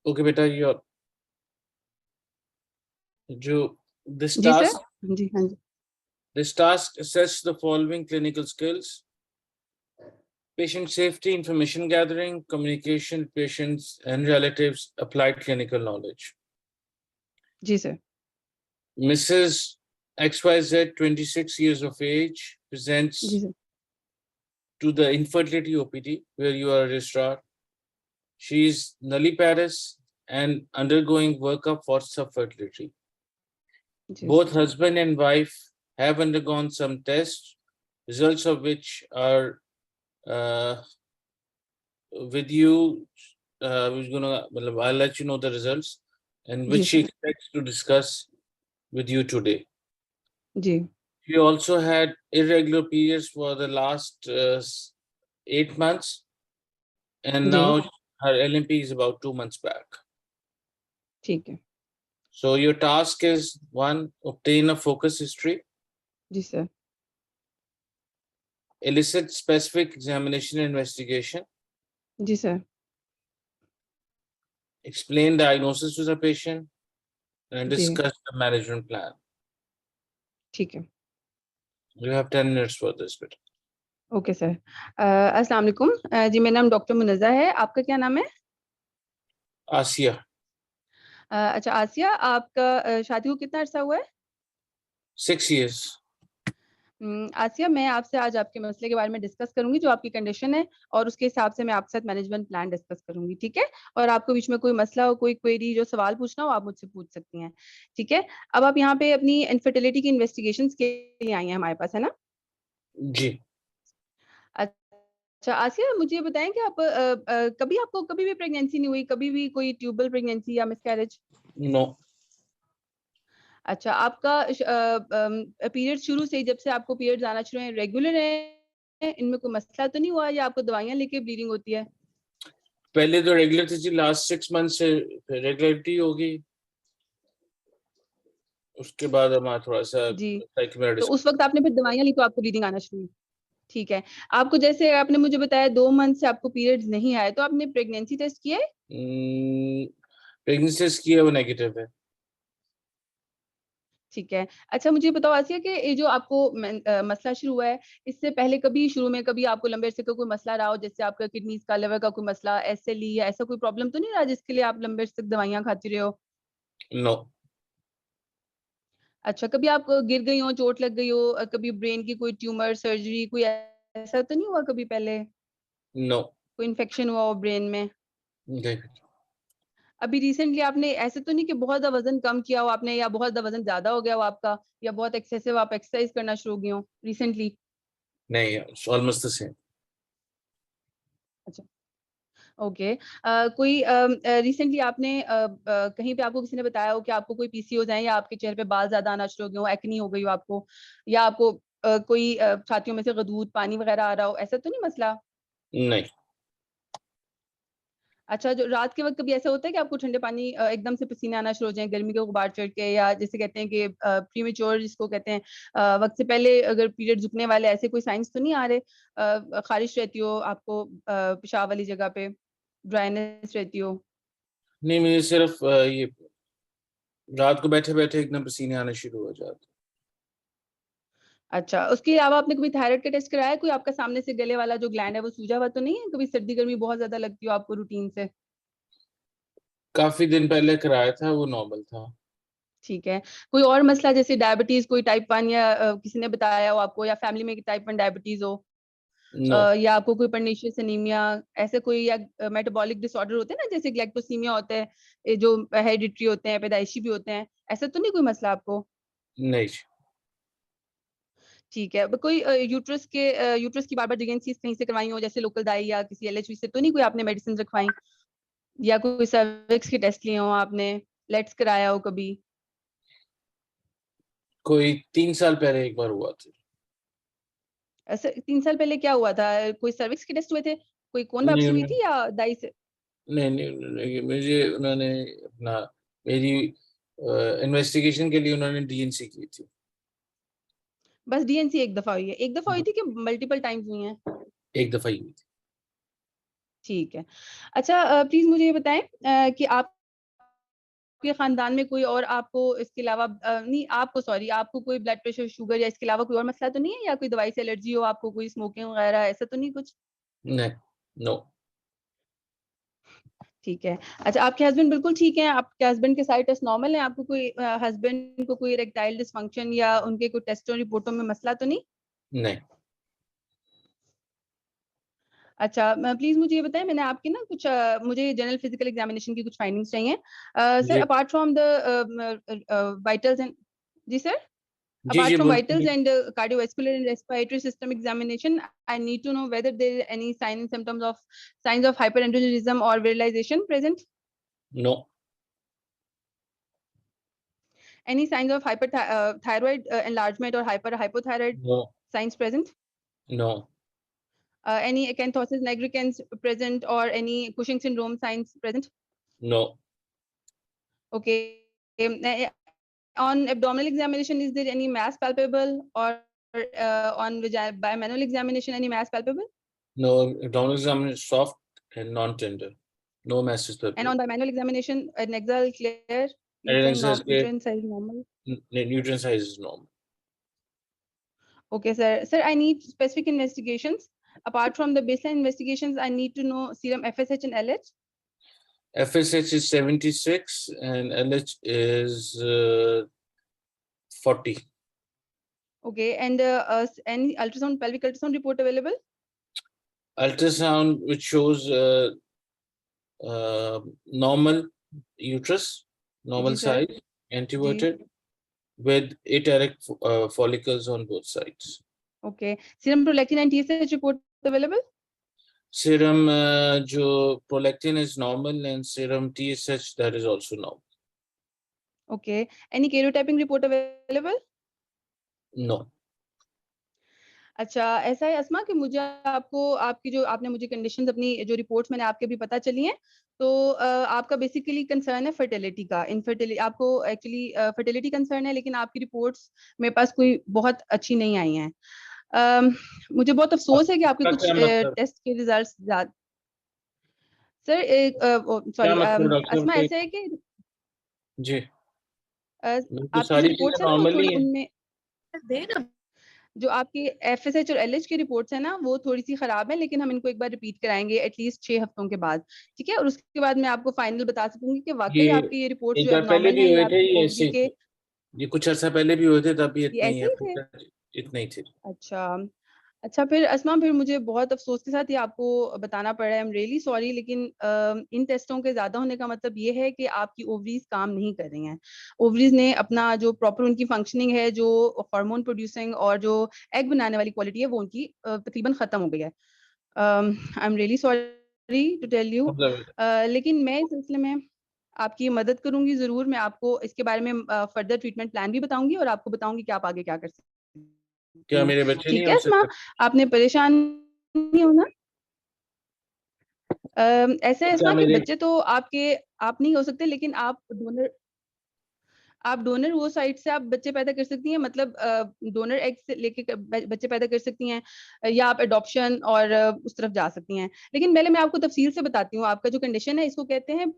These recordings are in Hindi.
ओके बेटा, योर जो this जी सर। task जी हाँ जी। this task assess the following clinical skills: patient safety, information gathering, communication, patients and relatives, applied clinical knowledge. जी sir. Mrs. XYZ, 26 years of age, जी presents sir. to the infertility OPD where you are a registrar. She is nulliparous and undergoing workup for subfertility. जी Both sir. husband and wife have undergone some tests, results of which are with you. I'll let you know the results, and which जी she sir. expects to discuss with you today. जी She also had irregular periods for the last 8 months, and जी now her LMP is about 2 months back. ठीक है। So your task is: 1, obtain a focus history, जी sir. elicit specific examination and investigation, जी sir. explain diagnosis to the patient, and जी discuss the management plan. ठीक है। You have 10 minutes for this bit. Okay sir. अस्सलाम वालेकुम। जी मेरा नाम डॉक्टर मुनज़्ज़ा है। आपका क्या नाम है? Asiya, अच्छा आसिया, आपका शादी को कितना अर्सा हुआ है? 6 years. आसिया, मैं आपसे आज आपके मसले के बारे में डिस्कस करूंगी, जो आपकी कंडीशन है, और उसके हिसाब से मैं आपके साथ मैनेजमेंट प्लान डिस्कस करूंगी, ठीक है? और आपको बीच में कोई मसला हो, कोई क्वेरी, जो सवाल पूछना हो, आप मुझसे पूछ सकती हैं, ठीक है? अब आप यहाँ पे अपनी इनफर्टिलिटी की इन्वेस्टिगेशंस के लिए आई हैं हमारे पास, है ना? जी। अच्छा आसिया, मुझे ये बताएं कि आप कभी आपको कभी भी प्रेगनेंसी नहीं हुई, कभी भी कोई ट्यूबल प्रेगनेंसी या मिसकैरेज? No. अच्छा, आपका पीरियड शुरू से ही, जब से आपको पीरियड्स आना शुरू हैं, रेगुलर है? इनमें कोई मसला तो नहीं हुआ, या आपको दवाइयाँ लेके ब्लीडिंग होती है? पहले तो रेगुलर थी जी, लास्ट 6 मंथ से रेगुलरिटी होगी। उसके बाद हमारा थोड़ा सा जी। तो साइकिल उस वक्त आपने फिर दवाइयाँ ली तो आपको ब्लीडिंग आना शुरू हुई? ठीक है। आपको, जैसे आपने मुझे बताया 2 मंथ से आपको पीरियड्स नहीं आए, तो आपने प्रेगनेंसी टेस्ट किया है? प्रेगनेंसी टेस्ट किया, वो नेगेटिव है। ठीक है। अच्छा मुझे बताओ आसिया कि ये जो आपको मसला शुरू हुआ है, इससे पहले कभी शुरू में कभी आपको लंबे अरसे का कोई मसला रहा हो, जैसे आपका किडनीज का, लिवर का कोई मसला, एसएलई या ऐसा कोई प्रॉब्लम तो नहीं रहा जिसके लिए आप लंबे अरसे तक दवाइयाँ खाती रहे हो? नो। अच्छा, कभी आप गिर गई हो, चोट लग गई हो, कभी ब्रेन की कोई ट्यूमर, सर्जरी, कोई ऐसा तो नहीं हुआ कभी पहले? नो। कोई इन्फेक्शन हुआ हो ब्रेन में? अभी रिसेंटली आपने ऐसे तो नहीं कि बहुत ज़्यादा वजन कम किया हो आपने, या बहुत ज़्यादा वजन ज्यादा हो गया हो आपका, या बहुत एक्सेसिव आप एक्सरसाइज करना शुरू हो गए हो रिसेंटली? नहीं, ऑलमोस्ट द सेम। अच्छा, ओके। कोई रिसेंटली आपने कहीं पे आपको किसी ने बताया हो कि आपको कोई पीसीओएस है, या आपके चेहरे पे बाल ज्यादा आना शुरू हो गए हो, एक्नी हो गई हो आपको, या आपको कोई छातियों में से गदूद पानी वगैरह आ रहा हो, ऐसा तो नहीं मसला? नहीं। अच्छा, जो रात के वक्त कभी ऐसा होता है कि आपको ठंडे पानी एकदम से पसीने आना शुरू हो जाए, गर्मी के गुबार चढ़ के, या जैसे कहते हैं कि प्रीमेच्योर जिसको कहते हैं, वक्त से पहले अगर पीरियड रुकने वाले, ऐसे कोई साइंस तो नहीं आ रहे? खारिश रहती हो आपको पेशाब वाली जगह पे, ड्राइनेस रहती हो? नहीं, मुझे सिर्फ ये रात को बैठे बैठे एकदम पसीने आने शुरू हो जाते। अच्छा, उसके अलावा आपने कभी थायराइड का टेस्ट कराया है? कोई आपका सामने से गले वाला जो ग्लैंड है वो सूजा हुआ तो नहीं है? कभी सर्दी गर्मी बहुत ज्यादा लगती हो आपको रूटीन से? काफी दिन पहले कराया था, वो नॉर्मल था। ठीक है। कोई और मसला, जैसे डायबिटीज, कोई टाइप 1, या किसी ने बताया हो आपको, या फैमिली में टाइप 1 डायबिटीज हो, नो। या आपको कोई पर्निशियस एनीमिया, ऐसे कोई, या मेटाबॉलिक डिसऑर्डर होते हैं ना, जैसे ग्लाइकोसीमिया होता है, ये जो हेरिडिटरी होते हैं, पैदाइशी भी होते हैं, ऐसा तो नहीं कोई मसला आपको? नहीं। ठीक है। कोई यूट्रस की बार बार DNCs कहीं से करवाई हो, जैसे लोकल दाई या किसी LHV से तो नहीं कोई आपने मेडिसिन रखवाई, या कोई सर्विक्स के टेस्ट लिए हो आपने, लेट्स कराया हो कभी? कोई 3 साल पहले एक बार हुआ था। ऐसे 3 साल पहले क्या हुआ था? कोई सर्विक्स के टेस्ट हुए थे? कोई कौन नहीं, वापसी हुई नहीं, थी, या दाई से? नहीं, नहीं, नहीं, मुझे उन्होंने अपना मेरी इन्वेस्टिगेशन के लिए उन्होंने DNC की थी। बस DNC एक दफा हुई है? एक दफा हुई थी कि मल्टीपल टाइम्स हुई हैं? एक दफा ही हुई थी। ठीक है। अच्छा, प्लीज मुझे ये बताएं कि आपके खानदान में कोई और आपको इसके अलावा नहीं आपको सॉरी आपको कोई ब्लड प्रेशर, शुगर या इसके अलावा कोई और मसला तो नहीं है, या कोई दवाई से एलर्जी हो आपको, कोई स्मोकिंग वगैरह ऐसा तो नहीं कुछ? नहीं, नो। ठीक है। अच्छा, आपके हस्बैंड बिल्कुल ठीक हैं? आपके हस्बैंड के सारे टेस्ट नॉर्मल हैं? आपको कोई हस्बैंड को कोई इरेक्टाइल डिसफंक्शन या उनके कोई टेस्टों रिपोर्टों में मसला तो नहीं? नहीं। अच्छा, प्लीज मुझे ये बताएं, मैंने आपकी ना कुछ मुझे जनरल फिजिकल एग्जामिनेशन की कुछ फाइंडिंग्स चाहिए सर। जी apart from the vitals and, जी सर, जी apart जी from vitals बोलिए। and cardiovascular and respiratory system examination, I need to know whether there are any signs of hyperandrogenism or virilization present. No. Any signs of hyperthyroid enlargement or hypothyroid no. signs present? No. Any acanthosis nigricans present or any Cushing syndrome signs present? No. Okay. On abdominal examination, is there any mass palpable, or on bimanual examination, any mass palpable? No. abdominal exam is soft and non-tender. No masses per And on bimanual examination, nasal clear, uterine size normal. Nutrient size is normal. Okay, sir. Sir, I need specific investigations. Apart from the baseline investigations, I need to know serum FSH and LH. FSH is 76 and LH is 40. Okay, and any ultrasound, pelvic ultrasound report available? Ultrasound which shows normal uterus, normal Ji, sir. size, anteverted, with 8 erect follicles on both sides. Okay. Serum prolactin and TSH report available? Serum jo prolactin is normal and serum TSH that is also normal. Okay. Any karyotyping report available? No. अच्छा, ऐसा है अस्मा कि मुझे आपको आपकी जो आपने मुझे कंडीशंस अपनी जो रिपोर्ट्स मैंने आपके भी पता चली हैं, तो आपका बेसिकली कंसर्न है फर्टिलिटी का, इनफर्टिलिटी आपको एक्चुअली फर्टिलिटी कंसर्न है, लेकिन आपकी रिपोर्ट्स मेरे पास कोई बहुत अच्छी नहीं आई हैं। मुझे बहुत अफसोस है कि आपके कुछ क्या मतलब? टेस्ट के रिजल्ट्स सर क्या सॉरी मतलब डॉक्टर अस्मा, कोई? ऐसा है कि जी, मेरे को आपकी जो सारी चीजें रिपोर्ट्स है ना वो नॉर्मल ही थोड़ी है। उनमें जो आपकी एफएसएच और एलएच की रिपोर्ट्स है ना वो थोड़ी सी खराब है, लेकिन हम इनको एक बार रिपीट कराएंगे एटलीस्ट 6 हफ्तों के बाद, ठीक है? और उसके बाद मैं आपको फाइनल बता सकूंगी कि वाकई ये आपकी ये रिपोर्ट्स एक जो बार पहले एबनॉर्मल भी हैं, ये हुए थे, आपकी ये ओवरी ऐसे ही के थे। ये कुछ अर्सा पहले भी हुए थे, तब भी ये इतने ही ऐसे है, ही थे। इतना ही थे। अच्छा, अच्छा फिर अस्मा, फिर मुझे बहुत अफसोस के साथ ये आपको बताना पड़ा है, आई एम रियली सॉरी, लेकिन इन टेस्टों के ज्यादा होने का मतलब ये है कि आपकी ओवरीज काम नहीं कर रही हैं। ओवरीज ने अपना जो प्रॉपर उनकी फंक्शनिंग है, जो हार्मोन प्रोड्यूसिंग और जो एग बनाने वाली क्वालिटी है, वो उनकी तकरीबन खत्म हो गई है। I am really sorry to tell you, मतलब लेकिन मैं इस सिलसिले में आपकी मदद करूंगी जरूर। मैं आपको इसके बारे में फर्दर ट्रीटमेंट प्लान भी बताऊंगी और आपको बताऊंगी कि आप आगे क्या कर सकती क्या हैं। मेरे बच्चे नहीं ठीक हो है अस्मा, सकते? आपने परेशान नहीं होना। ऐसे है क्या अस्मा कि मेरे? बच्चे तो आपके आप नहीं हो सकते, लेकिन आप डोनर वो साइड से आप बच्चे पैदा कर सकती हैं, मतलब डोनर एग से लेके बच्चे पैदा कर सकती हैं, या आप एडॉप्शन और उस तरफ जा सकती हैं। लेकिन पहले मैं आपको तफसील से बताती हूँ, आपका जो कंडीशन है इसको कहते हैं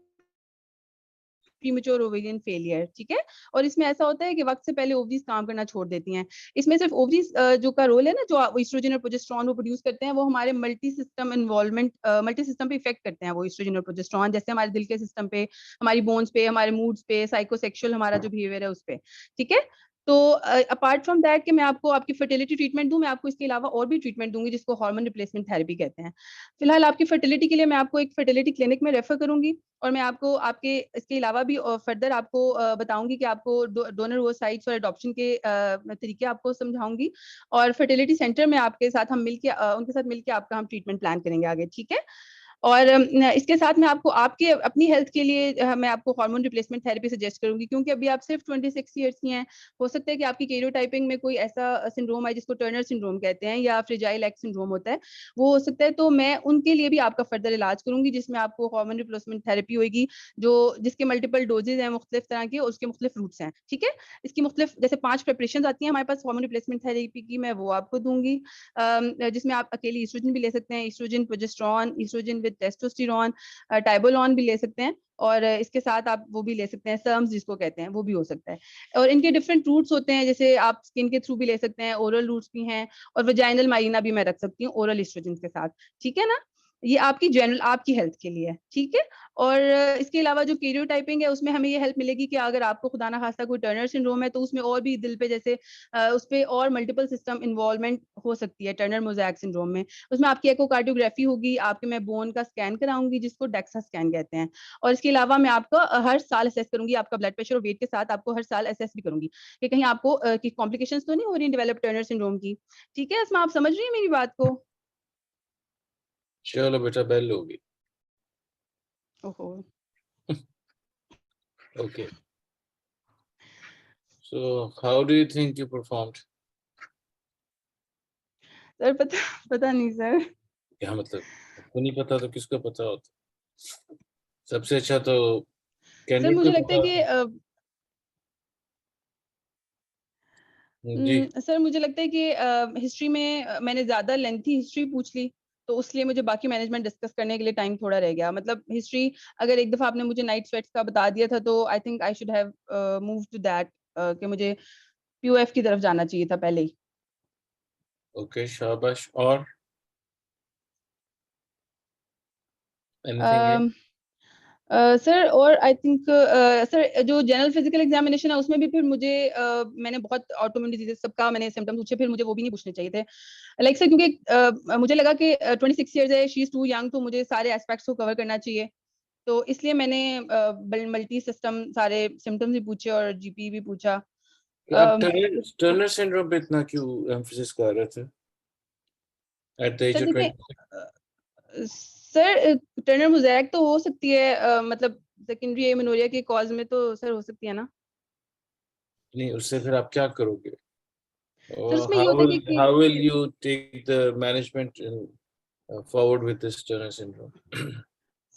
प्रीमेच्योर ओवेरियन फेलियर, ठीक है? और इसमें ऐसा होता है कि वक्त से पहले ओवरीज काम करना छोड़ देती हैं। इसमें सिर्फ ओवरीज जो का रोल है ना, जो ईस्ट्रोजन और प्रोजेस्टेरॉन वो प्रोड्यूस करते हैं, वो हमारे multi system involvement, multi system पे इफेक्ट करते हैं वो ईस्ट्रोजन और प्रोजेस्टेरॉन, जैसे हमारे दिल के सिस्टम पे, हमारी बोन्स पे, हमारे मूड्स पे, साइकोसेक्सुअल हमारा जो बिहेवियर है उस पे, ठीक है? तो अपार्ट फ्रॉम दैट कि मैं आपको आपकी फर्टिलिटी ट्रीटमेंट दूं, मैं आपको इसके अलावा और भी ट्रीटमेंट दूंगी जिसको हार्मोन रिप्लेसमेंट थेरेपी कहते हैं। फिलहाल आपकी फर्टिलिटी के लिए मैं आपको एक फर्टिलिटी क्लिनिक में रेफर करूंगी, और मैं आपको आपके इसके अलावा भी फर्दर आपको बताऊंगी कि आपको डोनर ओवरसाइट्स और एडॉप्शन के तरीके आपको समझाऊंगी, और फर्टिलिटी सेंटर में आपके साथ हम मिलके उनके साथ मिलके आपका हम ट्रीटमेंट प्लान करेंगे आगे, ठीक है? और इसके साथ मैं आपको आपके अपनी हेल्थ के लिए मैं आपको हार्मोन रिप्लेसमेंट थेरेपी सजेस्ट करूंगी, क्योंकि अभी आप सिर्फ 26 ईयर्स की हैं। हो सकता है कि आपकी कैरियोटाइपिंग में कोई ऐसा सिंड्रोम है जिसको टर्नर सिंड्रोम कहते हैं या फ्रेजाइल एक्स सिंड्रोम होता है, वो हो सकता है। तो मैं उनके लिए भी आपका फर्दर इलाज करूंगी, जिसमें आपको हार्मोन रिप्लेसमेंट थेरेपी होगी, जो जिसके मल्टीपल डोजेज हैं मुख्तलिफ तरह के, उसके मुख्तलिफ रूट्स हैं, ठीक है। इसकी मुख्तलिफ जैसे 5 प्रिपरेशन आती हैं हमारे पास हार्मोन रिप्लेसमेंट थेरेपी की, मैं वो आपको दूंगी, जिसमें आप अकेली ईस्ट्रोजन भी ले सकते हैं, oestrogen progesterone, oestrogen with testosterone, tibolone भी ले सकते हैं, और इसके साथ आप वो भी ले सकते हैं, सर्म्स जिसको कहते हैं, वो भी हो सकता है। और इनके डिफरेंट रूट्स होते हैं, जैसे आप स्किन के थ्रू भी ले सकते हैं, ओरल रूट्स भी हैं, और वजाइनल माइना भी मैं रख सकती हूँ ओरल ईस्ट्रोजन के साथ, ठीक है ना। ये आपकी जनरल आपकी हेल्थ के लिए है, ठीक है। और इसके अलावा जो कैरियोटाइपिंग है उसमें हमें ये हेल्प मिलेगी कि अगर आपको खुदा ना खास्ता कोई टर्नर सिंड्रोम है, तो उसमें और भी दिल पे जैसे उस पे और मल्टीपल सिस्टम इन्वॉल्वमेंट हो सकती है टर्नर मोज़ैक सिंड्रोम में। उसमें आपकी एकोकार्डियोग्राफी होगी, आपके मैं बोन का स्कैन कराऊंगी जिसको डेक्सा स्कैन कहते हैं, और इसके अलावा मैं आपका हर साल असेस करूंगी, आपका ब्लड प्रेशर और वेट के साथ आपको हर साल असेस भी करूंगी कि कहीं आपको की कॉम्प्लिकेशंस तो नहीं हो रही डेवलप टर्नर सिंड्रोम की, ठीक है। इसमें आप समझ रही हैं मेरी बात को? चलो बेटा, बेल होगी। ओहो। Okay. So how do you think you performed? Sir पता पता नहीं सर। क्या मतलब? आपको नहीं पता तो किसको पता होता? सबसे अच्छा तो सर कैंडिडेट मुझे को लगता है पता कि होता। जी। सर मुझे लगता है कि हिस्ट्री में मैंने ज्यादा लेंथी हिस्ट्री पूछ ली, तो उसलिए मुझे बाकी मैनेजमेंट डिस्कस करने के लिए टाइम थोड़ा रह गया। मतलब हिस्ट्री अगर एक दफा आपने मुझे नाइट स्वेट्स का बता दिया था, तो I think I should have move to that, कि मुझे पीओएफ की तरफ जाना चाहिए था पहले ही। ओके, शाबाश। और एनीथिंग? सर और आई थिंक सर जो जनरल फिजिकल एग्जामिनेशन है उसमें भी फिर मुझे मैंने बहुत ऑटोइम्यून डिजीजेस सबका मैंने सिम्टम्स पूछे, फिर मुझे वो भी नहीं पूछने चाहिए थे लाइक सर, क्योंकि मुझे लगा कि 26 ईयर्स है, शी इज टू यंग, तो मुझे सारे एस्पेक्ट्स को कवर करना चाहिए, तो इसलिए मैंने मल्टी सिस्टम सारे सिम्टम्स भी पूछे और जीपी भी पूछा। आप अ, टर्नर सिंड्रोम पे इतना क्यों एम्फेसिस कर रहे थे at the age sir of देखिए 20? सर टर्नर मोज़ैक तो हो सकती है, मतलब सेकेंडरी एमेनोरिया के कॉज में तो सर हो सकती है ना। नहीं, उससे फिर आप क्या करोगे? सर उसमें ये How होता है will कि how will you take the management forward with this Turner syndrome?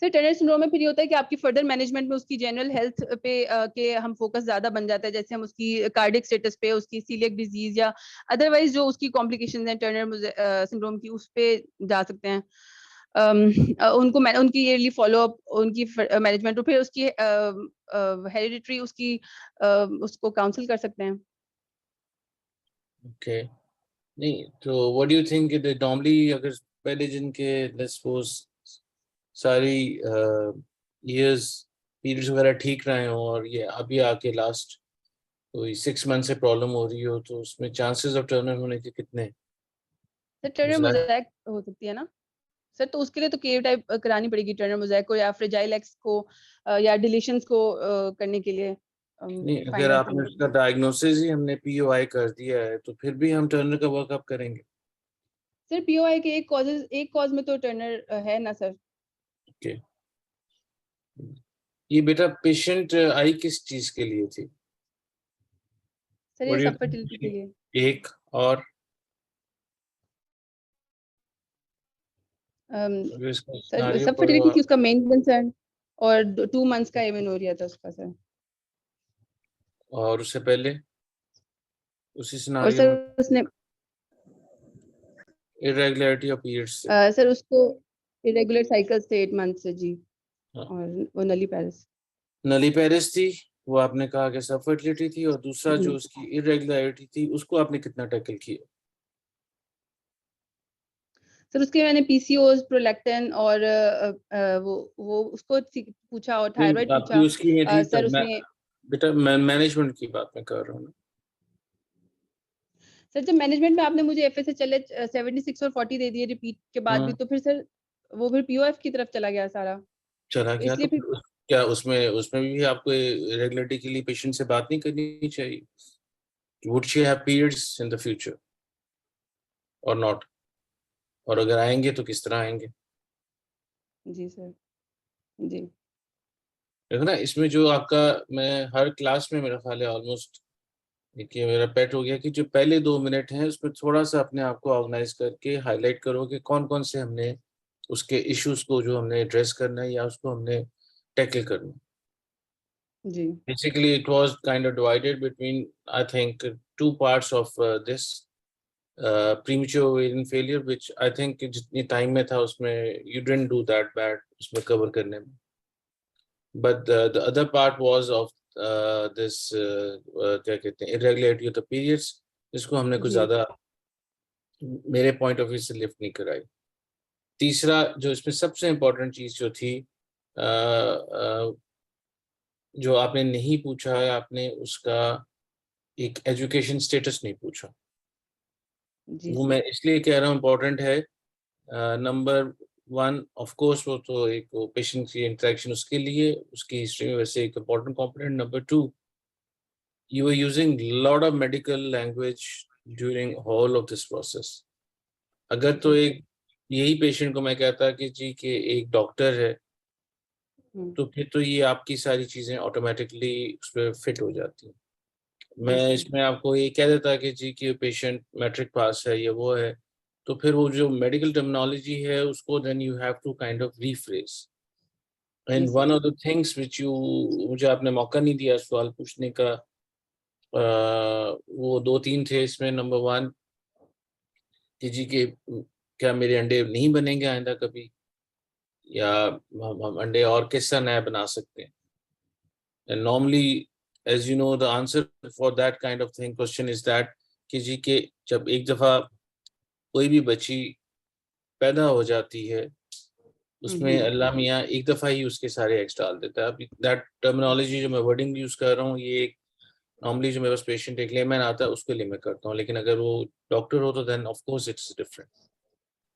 Sir Turner syndrome में फिर ये होता है कि आपकी फर्दर मैनेजमेंट में उसकी जनरल हेल्थ पे के हम फोकस ज्यादा बन जाता है, जैसे हम उसकी कार्डिक स्टेटस पे, उसकी सीलियक डिजीज या अदरवाइज जो उसकी कॉम्प्लिकेशंस हैं टर्नर सिंड्रोम की, उस पे जा सकते हैं। उनकी ईयरली फॉलोअप, उनकी मैनेजमेंट, और फिर उसकी हेरिडिटरी उसकी उसको काउंसिल कर सकते हैं। Okay. नहीं तो what do you think that normally अगर पहले जिनके let's suppose सारी years periods वगैरह ठीक रहे हो और ये अभी आके लास्ट कोई 6 मंथ से प्रॉब्लम हो रही हो, तो उसमें चांसेस ऑफ टर्नर होने के कितने? Sir Turner Is that- mosaic हो सकती है ना सर, तो उसके लिए तो केव टाइप करानी पड़ेगी टर्नर मोज़ैक को, या फ्रेजाइल एक्स को, या डिलीशंस को करने के लिए नहीं, फाइंड अगर आउट आपने करने के उसका लिए। डायग्नोसिस ही हमने POI कर दिया है तो फिर भी हम टर्नर का वर्कअप करेंगे। सर पीओआई के एक कॉज में तो टर्नर है ना सर। ओके। ये बेटा पेशेंट आई किस चीज के लिए थी? सर ये What do you सब फर्टिलिटी के think? लिए। एक और अगर इसका सर सिनारियो सब पढ़ो फर्टिलिटी थी आप। उसका मेन कंसर्न, और 2 मंथ्स का एमेनोरिया था उसका सर। और उससे पहले उसी और सिनारियो में सर उसने इरेगुलरिटी ऑफ पीरियड्स से। सर उसको इरेगुलर साइकिल थे 8 मंथ से जी, हाँ। और वो नली पैरिस। नली पेरिस थी, वो आपने कहा कि सब फर्टिलिटी थी, और दूसरा जी जो उसकी इरेगुलरिटी थी उसको आपने कितना टैकल किया? सर उसके मैंने पीसीओज, प्रोलैक्टिन और वो उसको पूछा, और नहीं, थायराइड आपकी पूछा। उसकी में थी सर तब मैं उसने बेटा मैनेजमेंट की बात मैं कर रहा हूँ ना। सर जब मैनेजमेंट में आपने मुझे FSH 76 और 40 दे दिए रिपीट के बाद भी, हाँ, तो फिर सर वो फिर पीओएफ की तरफ चला गया सारा, चला तो गया तो इसलिए फिर। क्या उसमें उसमें भी आपको रेगुलरिटी के लिए पेशेंट से बात नहीं करनी चाहिए? Would she have periods in the future और नॉट? और अगर आएंगे तो किस तरह आएंगे? जी सर। जी। देखो ना, इसमें जो आपका, मैं हर क्लास में मेरा ख्याल है ऑलमोस्ट, देखिए मेरा पेट हो गया कि जो पहले 2 मिनट हैं उसमें थोड़ा सा अपने आप को ऑर्गेनाइज करके हाईलाइट करो कि कौन कौन से हमने उसके इश्यूज को जो हमने एड्रेस करना है या उसको हमने टैकल करना है। जी। Basically, it was kind of divided between, I think, two parts of this premature ovarian failure, which I think जितनी time में था उसमें you didn't do that bad उसमें cover करने में. But the other part was of this क्या कहते हैं, irregularity of the periods, जिसको हमने कुछ जी। ज़्यादा मेरे point of view से lift नहीं कराई. तीसरा जो इसमें सबसे important चीज़ जो थी, जो आपने नहीं पूछा है, आपने उसका एक एजुकेशन स्टेटस नहीं पूछा। जी वो सर। मैं इसलिए कह रहा हूँ इम्पोर्टेंट है। नंबर 1 ऑफ कोर्स वो तो एक वो पेशेंट की इंटरेक्शन उसके लिए, उसकी हिस्ट्री में वैसे एक important component. Number 2, you are using lot of medical language during whole of this process. अगर तो जी सर। एक यही पेशेंट को मैं कहता कि जी कि एक डॉक्टर है, हुँ। तो फिर तो ये आपकी सारी चीज़ें ऑटोमेटिकली उसपे फिट हो जाती हैं। जी मैं सर। इसमें आपको ये कह देता कि जी कि पेशेंट मैट्रिक पास है या वो है, तो फिर वो जो मेडिकल टर्मिनोलॉजी है उसको then you have to kind of rephrase. जी and sir. One of the things which you, मुझे आपने मौका नहीं दिया सवाल पूछने का। वो 2-3 थे इसमें। नंबर 1 कि जी कि क्या मेरे अंडे नहीं बनेंगे आइंदा कभी, या हम अंडे और किस तरह नया बना सकते हैं। And normally as you know the answer for that kind of thing question is that कि जी के जब एक दफ़ा कोई भी बच्ची पैदा हो जाती है, हुँ, उसमें हुँ। अल्लाह मियाँ एक दफ़ा ही उसके सारे एग्स डाल देता है। अब दैट टर्मिनोलॉजी जो मैं वर्डिंग यूज़ कर रहा हूँ, ये एक नॉर्मली जो मेरे पास पेशेंट एक लेमैन आता है उसके लिए मैं करता हूँ, लेकिन अगर वो डॉक्टर हो तो then of course it's different.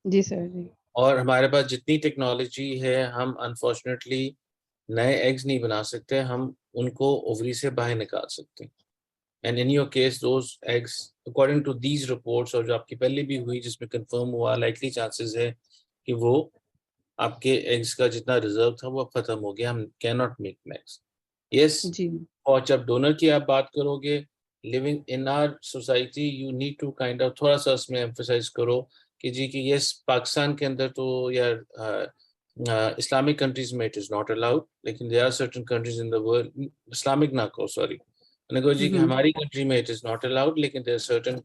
जी सर। जी। और हमारे पास जितनी टेक्नोलॉजी है, हम अनफॉर्चुनेटली नए एग्स नहीं बना सकते, हम उनको ओवरी से बाहर निकाल सकते हैं। And in your case those eggs according to these reports, और जो आपकी पहले भी हुई जिसमें कंफर्म हुआ, लाइकली चांसेस है कि वो आपके एग्स का जितना रिजर्व था वो अब खत्म हो गया, हम cannot make next. Yes. जी। और जब डोनर की आप बात करोगे, living in our society, you need to kind of थोड़ा सा उसमें एम्फसाइज करो कि जी कि यस, पाकिस्तान के अंदर तो यार इस्लामिक कंट्रीज में इट इज नॉट अलाउड, लेकिन there are certain countries in the world, Islamic ना कहो सॉरी, मैंने कहा हुँ, जी कि हुँ। हमारी कंट्री में इट इज नॉट अलाउड, लेकिन there are certain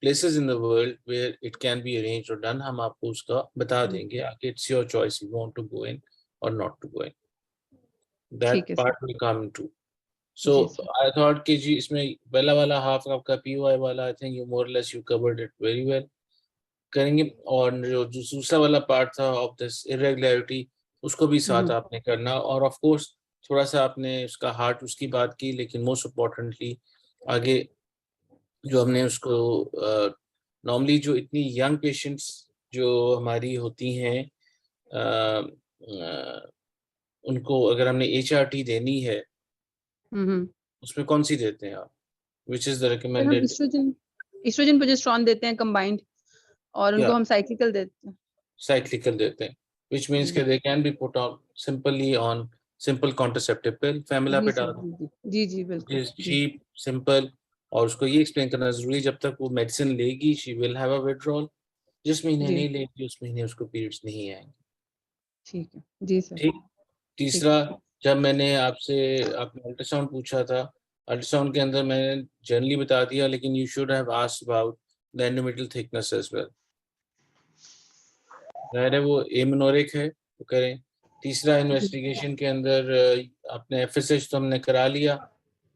places in the world where it can be arranged or done, हम आपको उसका बता हुँ। देंगे आगे। It's your choice, you want to go in or not to go in, that ठीक है sir. Part will come to. So जी सर। आई थॉट कि जी इसमें पहला वाला हाफ आपका पीओआई वाला, I think you more less you covered it very well करेंगे। और जो जो दूसरा वाला पार्ट था ऑफ दिस इरेगुलरिटी, उसको भी हुँ, साथ हुँ। आपने करना, और ऑफ कोर्स थोड़ा सा आपने उसका हार्ट उसकी बात की, लेकिन मोस्ट इम्पोर्टेंटली आगे जो हमने उसको नॉर्मली जो इतनी यंग पेशेंट्स जो हमारी होती हैं, उनको अगर हमने एचआरटी देनी है, हुँ, हुँ। उसमें कौन सी देते हैं आप, विच इज द सर हम रिकमेंडेड? एस्ट्रोजन प्रोजेस्टेरोन देते हैं कंबाइंड और क्या उनको हम साइक्लिकल देते हैं। साइक्लिकल देते हैं, विच मीन्स जी। के they can be put on simply on simple contraceptive pill, Femilon जी पे सर। डाल दो, जी, जी। जी, जी, बिल्कुल। इज जी। Cheap simple. और उसको ये एक्सप्लेन करना जरूरी है, जब तक वो मेडिसिन लेगी she will have a withdrawal, जिस महीने जी, नहीं लेगी उस महीने उसको पीरियड्स नहीं आएंगे। ठीक है। जी सर। ठीक। ठीक तीसरा, है। जब मैंने आपसे, आपने अल्ट्रासाउंड पूछा था, अल्ट्रासाउंड के अंदर मैंने जनरली बता दिया, लेकिन you should have asked about the endometrial thickness as well. ज़ाहिर है वो एमेनोरिक है, तो करें। तीसरा, जी। इन्वेस्टिगेशन के अंदर आपने एफएसएच तो हमने करा लिया।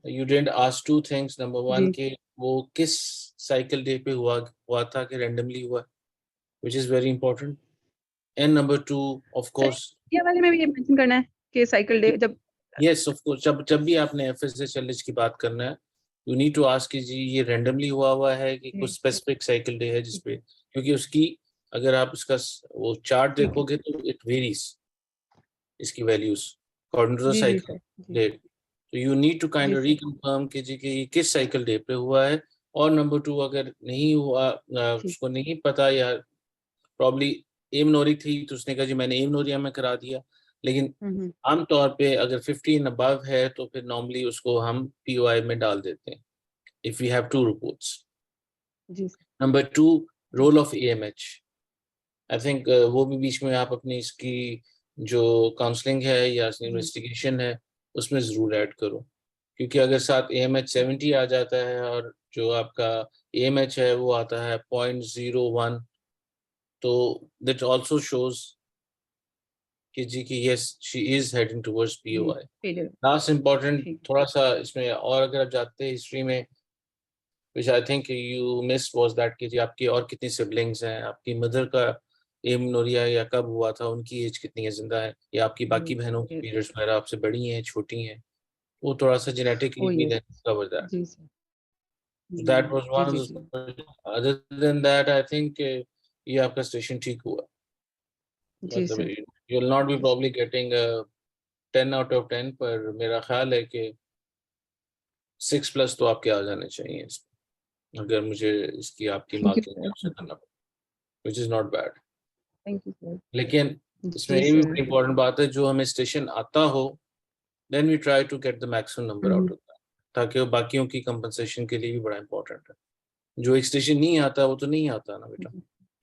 You didn't ask two things, number 1 जी। के वो किस साइकिल डे पे हुआ हुआ था कि रैंडमली हुआ, which is very important. And number 2 of sir course, ये वाले में भी ये मेंशन करना है कि साइकिल डे जब यस ऑफ कोर्स, जब जब भी आपने एफएसएच एलएच की बात करना है, यू नीड टू आस्क कि जी ये रैंडमली हुआ हुआ है कि कुछ जी, स्पेसिफिक साइकिल डे है ठीक जिसपे, क्योंकि उसकी अगर आप उसका वो चार्ट ठीक है। देखोगे तो इट वेरीज, इसकी वैल्यूज अकॉर्डिंग टू द जी, जी साइकिल सर। जी। डेट। तो यू नीड टू काइंड जी ऑफ सर। रिकन्फर्म कि जी कि ये किस साइकिल डे पे हुआ है। और नंबर 2, अगर नहीं हुआ, ठीक। उसको नहीं पता या प्रॉब्ली एमनोरी थी तो उसने कहा जी मैंने एमनोरिया में करा दिया, लेकिन आमतौर पे अगर 15 अबव है तो फिर नॉर्मली उसको हम POI में डाल देते हैं इफ वी हैव 2 रिपोर्ट्स। जी sir. Number 2, role of AMH। I think वो भी बीच में आप अपनी इसकी जो काउंसलिंग है या इन्वेस्टिगेशन है उसमें ज़रूर ऐड करो, क्योंकि अगर साथ AMH 70 आ जाता है और जो आपका AMH है वो आता है 0.01, तो दैट आल्सो शोज कि जी कि yes she is heading towards POI। Last important थोड़ा सा इसमें, और अगर आप जाते हैं हिस्ट्री में, which I think you missed was that कि जी आपकी और कितनी सिबलिंग्स हैं, आपकी मदर का एमनोरिया या कब हुआ था, उनकी एज कितनी है, जिंदा है, या आपकी बाकी बहनों की पीरियड्स वगैरह आपसे बड़ी हैं, छोटी हैं, वो थोड़ा सा जेनेटिकली भी कवर दैट। जी sir. That was one of the, other than that I think ये आपका स्टेशन ठीक हुआ, मतलब you will not be probably getting a 10 out of 10, पर मेरा ख्याल है कि 6+ तो आपके आ जाने चाहिए इसमें, अगर मुझे इसकी आपकी मार्किंग आपसे करना पड़े, which is not bad। Thank you sir. लेकिन इसमें ये भी बड़ी इंपॉर्टेंट बात है, जो हमें स्टेशन आता हो then we try to get the maximum number out of that, ताकि वो बाकियों की कंपनसेशन के लिए भी बड़ा इंपॉर्टेंट है। जो एक स्टेशन नहीं आता वो तो नहीं आता ना बेटा,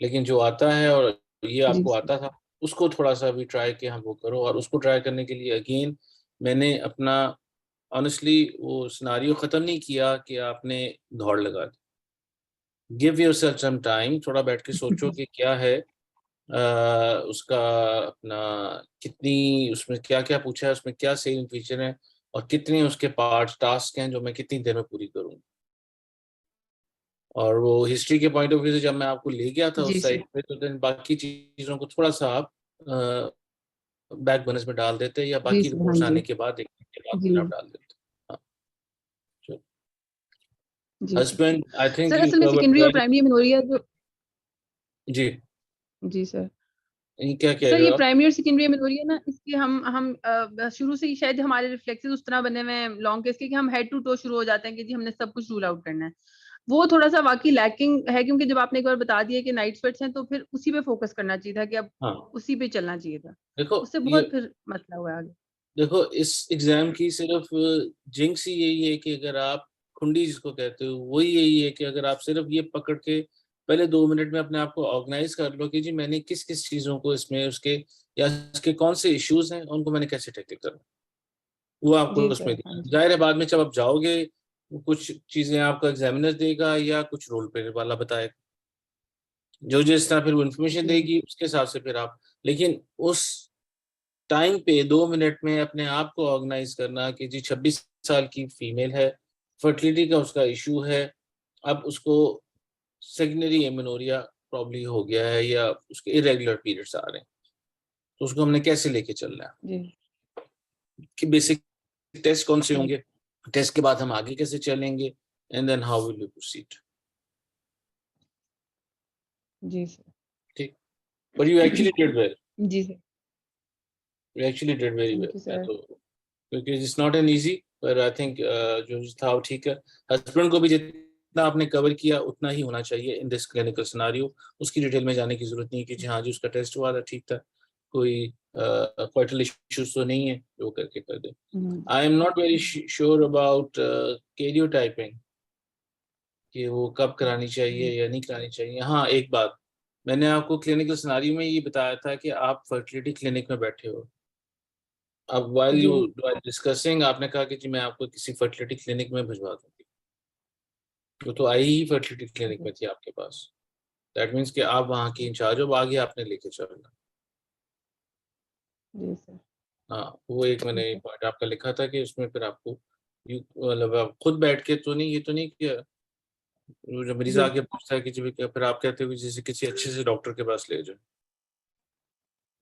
लेकिन जो आता है और ये आपको आता था उसको थोड़ा सा भी ट्राई कि हम वो करो, और उसको ट्राई करने के लिए अगेन मैंने अपना ऑनेस्टली वो सिनारियो ख़त्म नहीं किया कि आपने दौड़ लगा दी। गिव योरसेल्फ सम टाइम, थोड़ा बैठ के सोचो कि क्या है उसका अपना, कितनी उसमें क्या क्या पूछा है, उसमें क्या सेविंग फीचर है, और कितने उसके पार्ट टास्क हैं जो मैं कितनी देर में पूरी करूँ। और वो हिस्ट्री के पॉइंट ऑफ व्यू से जब मैं आपको ले गया था उस साइड पे, तो देन बाकी चीज़ों को थोड़ा सा आप बैक बर्नर्स में डाल देते, या बाकी रिपोर्ट्स आने के बाद एक के बाद फिर आप डाल देते। हस्बैंड आई थिंक सर असल में सेकेंडरी और प्राइमरी एमेनोरिया जो जी जी सर क्या कह सर रहे ये हो आप? प्राइमरी और सेकेंडरी एमेनोरिया ना, इसके हम शुरू से ही शायद हमारे रिफ्लेक्सेस उस तरह बने हुए हैं लॉन्ग केस के कि हम हेड टू टो शुरू हो जाते हैं कि जी हमने सब कुछ रूल आउट करना है। वो थोड़ा सा वाकई लैकिंग है, क्योंकि जब आपने एक बार बता दिया कि नाइट स्वेट्स हैं तो फिर उसी पे फोकस करना चाहिए था कि अब उसी पे चलना चाहिए था। देखो उससे बहुत फिर मसला हुआ आगे। देखो इस एग्जाम की सिर्फ जिंक्स ही यही है कि अगर आप खुंडी जिसको कहते हो वही यही है कि अगर आप सिर्फ ये पकड़ के पहले 2 मिनट में अपने आप को ऑर्गेनाइज कर लो कि जी मैंने किस किस चीज़ों को इसमें उसके या इसके कौन से इश्यूज हैं उनको मैंने कैसे टैकल करना, वो आपको उसमें जाहिर है बाद में जब आप जाओगे कुछ चीज़ें आपका एग्जामिनर देगा या कुछ रोल प्ले वाला बताएगा, जो जिस तरह फिर वो इन्फॉर्मेशन देगी उसके हिसाब से फिर आप, लेकिन उस टाइम पे 2 मिनट में अपने आप को ऑर्गेनाइज करना कि जी 26 साल की फीमेल है, फर्टिलिटी का उसका इशू है, अब उसको सेकेंडरी एमेनोरिया प्रॉब्ली हो गया है या उसके इरेगुलर पीरियड्स आ रहे हैं, तो उसको हमने कैसे लेके चलना है, कि बेसिक टेस्ट कौन से होंगे, टेस्ट के बाद हम आगे कैसे चलेंगे, and then how will we proceed. जी सर ठीक, but you actually did well, जी sir, you actually did very well. तो क्योंकि इट्स नॉट एन इजी, पर आई थिंक जो था वो ठीक है। हस्बैंड को भी जितना आपने कवर किया उतना ही होना चाहिए इन दिस क्लिनिकल सिनेरियो, उसकी डिटेल में जाने की जरूरत नहीं कि जी हाँ जी उसका टेस्ट हुआ था ठीक था, कोई क्वाइटल इश्यूज तो नहीं है जो करके कर दे। I am not very sure about karyotyping कि वो कब करानी चाहिए या नहीं करानी चाहिए। हाँ एक बात, मैंने आपको क्लिनिकल सिनेरियो में ये बताया था कि आप फर्टिलिटी क्लिनिक में बैठे हो, अब while you डिस्कसिंग आपने कहा कि जी मैं आपको किसी फर्टिलिटी क्लिनिक में भिजवा दूंगी, वो तो आई ही फर्टिलिटी क्लिनिक में थी आपके पास, दैट मीन्स कि आप वहाँ की इंचार्ज हो, आगे आपने लेके चलना। हाँ वो एक मैंने पॉइंट आपका लिखा था कि उसमें फिर आपको मतलब आप खुद बैठ के तो नहीं, ये तो नहीं कि जो मरीज आके पूछता है कि जी फिर आप कहते हो कि जैसे किसी अच्छे से डॉक्टर के पास ले जाए,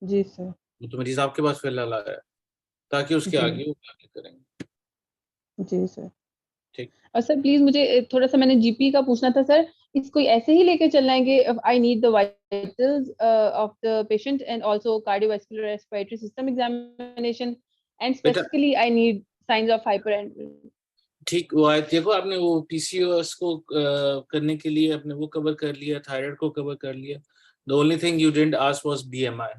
जी सर, वो तो मरीज आपके पास फिलहाल आया है ताकि उसके आगे वो आगे करेंगे। जी सर ठीक, और सर प्लीज मुझे थोड़ा सा मैंने जीपी का पूछना था सर, इसको ऐसे ही लेके चलना है कि I need the vitals of the patient and also cardiovascular respiratory system examination and specifically I need science of hyper. ठीक, वो देखो आपने वो PCOS को करने के लिए आपने वो कवर कर लिया, थायराइड को कवर कर लिया, The only thing you didn't ask was BMI.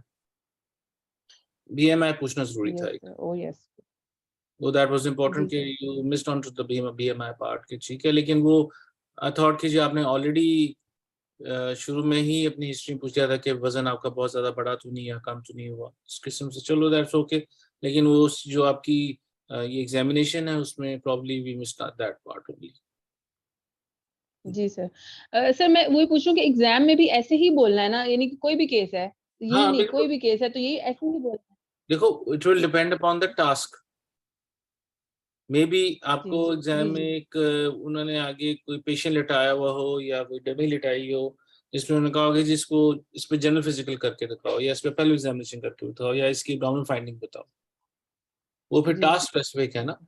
BMI पूछना जरूरी था एक। Oh yes. वो that was important जी कि you missed on to the BMI part कि ठीक है, लेकिन वो I thought कि जो आपने already शुरू में ही अपनी हिस्ट्री पूछ लिया था कि वजन आपका बहुत ज्यादा बड़ा तो नहीं या कम तो नहीं हुआ इस किस्म से, चलो दैट्स ओके। लेकिन वो जो आपकी ये एग्जामिनेशन है उसमें probably we missed that part only. जी सर। सर मैं वही पूछ रही हूँ कि एग्जाम में भी ऐसे ही बोलना है ना, यानी कि कोई भी केस है, ये हाँ नहीं कोई बिल्कुल, भी केस है तो यही ऐसे ही बोलना है? देखो it will depend upon the task. May be आपको जी एग्जाम जी में जी एक उन्होंने आगे कोई पेशेंट लिटाया हुआ हो या कोई डमी लिटाई हो, जिसमें उन्होंने कहा होगा जिसको इस पे जनरल फिजिकल करके दिखाओ या इस पे पहले एग्जामिनेशन करके बताओ या इसकी एब्डोमिनल फाइंडिंग बताओ, वो फिर जी। टास्क स्पेसिफिक है ना।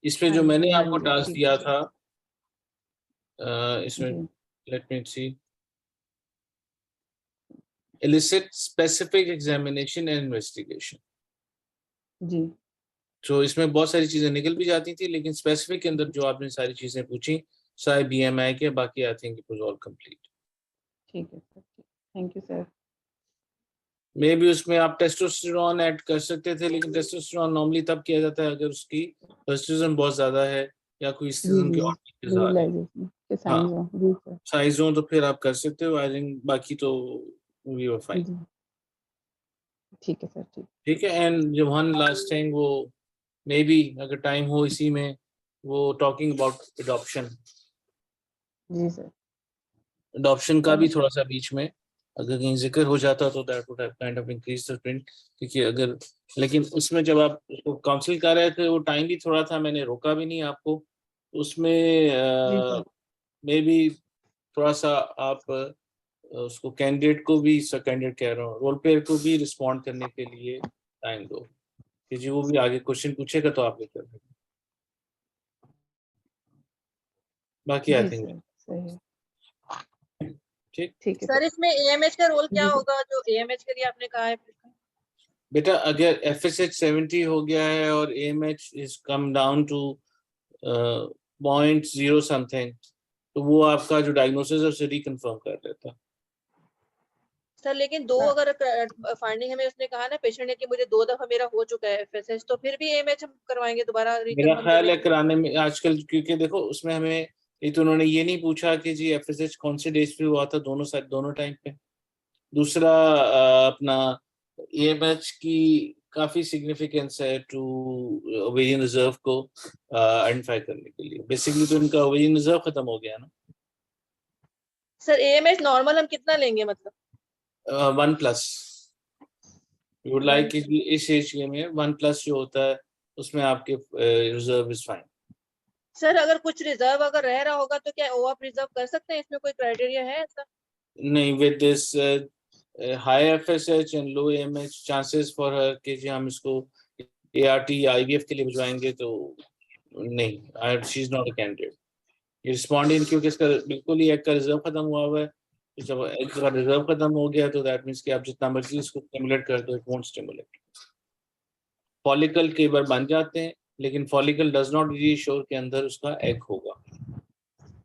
इसमें हाँ जो मैंने जी हाँ आपको जी, टास्क ठीक दिया है। था इसमें जी let me see, elicit specific examination and investigation। जी तो इसमें बहुत सारी चीजें निकल भी जाती थी, लेकिन स्पेसिफिक के अंदर जो आपने सारी चीजें पूछी सारे BMI के, बाकी I think it was all complete. ठीक है sir, thank you sir. May be उसमें आप टेस्टोस्टेरोन ऐड कर सकते थे, लेकिन टेस्टोस्टेरोन नॉर्मली तब किया जाता है अगर उसकी टेस्टोस्टेरोन बहुत ज्यादा है या कोई इस जी किस्म जी की जी, और चीजें आ रही। विजुअलाइजेशन के हाँ साइंस हो, जी सर। साइज हो तो फिर आप कर सकते हो, आई थिंक बाकी तो वी वर फाइन। जी ठीक है सर, ठीक। ठीक है, एंड जो वन लास्ट थिंग वो मे बी अगर टाइम हो इसी में, वो टॉकिंग अबाउट एडॉप्शन। जी सर। एडॉप्शन का भी सर थोड़ा सा बीच में अगर कहीं जिक्र हो जाता तो that would have kind of increase the trend, क्योंकि अगर, लेकिन उसमें जब आप उसको काउंसिल कर रहे थे वो टाइम भी थोड़ा था, मैंने रोका भी नहीं आपको जी उसमें। सर। मे बी थोड़ा सा आप उसको कैंडिडेट को भी, कैंडिडेट कह रहा हूँ, रोल प्लेयर को भी रिस्पॉन्ड करने के लिए टाइम दो, कि जी वो भी आगे क्वेश्चन पूछेगा तो आप लेकर बाकी आई जी थिंक सर, सही है। ठीक। ठीक है सर सर। इसमें एएमएच का रोल क्या जी सर। होगा जो एएमएच के लिए आपने कहा है? बेटा अगर FSH 70 हो गया है और AMH is come down to 0.0 something, तो वो आपका जो डायग्नोसिस है उसे रिकन्फर्म कर देता है। सर लेकिन दो अगर फाइंडिंग हमें उसने कहा ना पेशेंट ने कि मुझे 2 दफा मेरा हो चुका है एफएसएच, तो फिर भी एएमएच हम करवाएंगे दोबारा मेरा रिकन्फर्म ख्याल करने है के लिए? कराने में आजकल, क्योंकि देखो उसमें हमें ये तो उन्होंने ये नहीं पूछा कि जी FSH कौन से डेज पे हुआ था, दोनों साइड दोनों टाइम पे। दूसरा अपना AMH की काफी सिग्निफिकेंस है टू ओवेरियन रिजर्व को आइडेंटिफाई करने के लिए। बेसिकली तो इनका ओवेरियन रिजर्व खत्म हो गया ना। सर एएमएच नॉर्मल हम कितना लेंगे मतलब? 1+, वुड लाइक कि इस एज में 1+ जो होता है उसमें आपके रिजर्व इज फाइन। सर अगर कुछ रिजर्व अगर रह रहा होगा तो क्या ओआप रिजर्व कर सकते हैं? इसमें कोई क्राइटेरिया है ऐसा? नहीं, with this high FSH and low AMH chances for her कि जी हम इसको ART या IVF के लिए भिजवाएंगे तो नहीं, she is not a candidate. ये रिस्पॉन्ड इन, क्योंकि इसका बिल्कुल ही एग का रिजर्व खत्म हुआ हुआ है, तो जब एग का रिजर्व खत्म हो गया तो दैट मीन्स कि आप जितना मर्जी इसको स्टिमुलेट कर दो, इट वोंट स्टिमुलेट। फॉलिकल कई बार बन जाते हैं, लेकिन फॉलिकल डज नॉट रीश्योर के अंदर उसका एग होगा।